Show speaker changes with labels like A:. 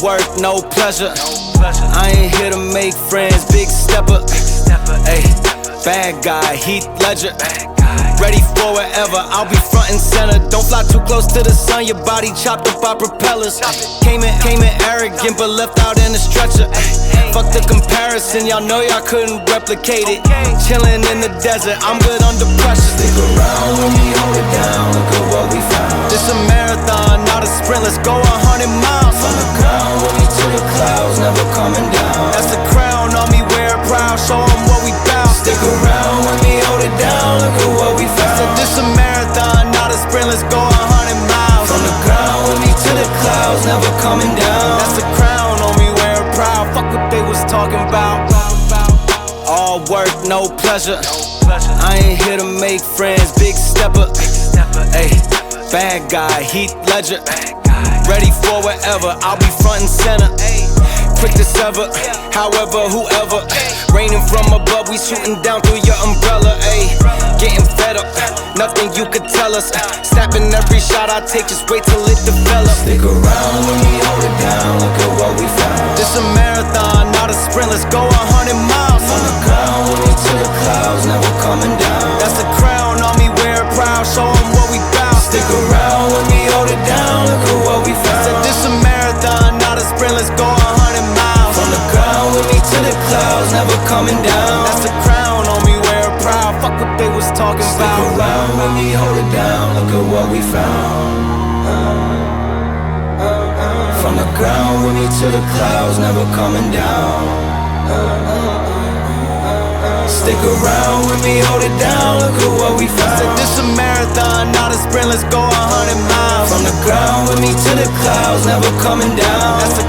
A: work, no pleasure. I ain't here to make friends, big stepper. Ayy, bad guy, Heath Ledger. Ready for whatever, I'll be front and center. Don't fly too close to the sun, your body chopped up by propellers. Came in arrogant, but left out in a stretcher. Fuck the comparison, y'all know y'all couldn't replicate it. Chillin' in the desert, I'm good under pressure.
B: Stick around when we hold it down, look at what we found.
A: This a marathon, not a sprint, let's go 100 miles.
B: From the ground, with me to the clouds, never coming down.
A: That's the crown on me, wear it proud, show 'em what we bout.
B: Stick around when we hold it down, look at what we found.
A: Said this a marathon, not a sprint, let's go 100 miles.
B: From the ground, with me to the clouds, never coming down.
A: That's the crown on me, wear it proud, fuck what they was talking about. All work, no pleasure. I ain't here to make friends, big stepper. Ayy, bad guy, Heath Ledger. Ready for whatever, I'll be front and center. Quick to sever, however, whoever. Raining from above, we shooting down through your umbrella. Ayy, getting fed up, nothing you could tell us. Snapping every shot I take, just wait till it develops.
B: Stick around when we hold it down, look at what we found.
A: This a marathon, not a sprint, let's go 100 miles.
B: From the ground, with me to the clouds, never coming down.
A: That's the crown on me, wear it proud, show 'em what we bout.
B: Stick around when we hold it down, look at what we found.
A: Said this a marathon, not a sprint, let's go 100 miles.
B: From the ground, with me to the clouds, never coming down.
A: That's the crown on me, wear it proud, fuck what they was talking
B: Stick
A: about.
B: around when we hold it down, look at what we found. From the ground, with me to the clouds, never coming down. Stick around when we hold it down, look at what we found.
A: Said this a marathon, not a sprint, let's go 100 miles.
B: From the ground, with me to the clouds, never coming down.
A: That's the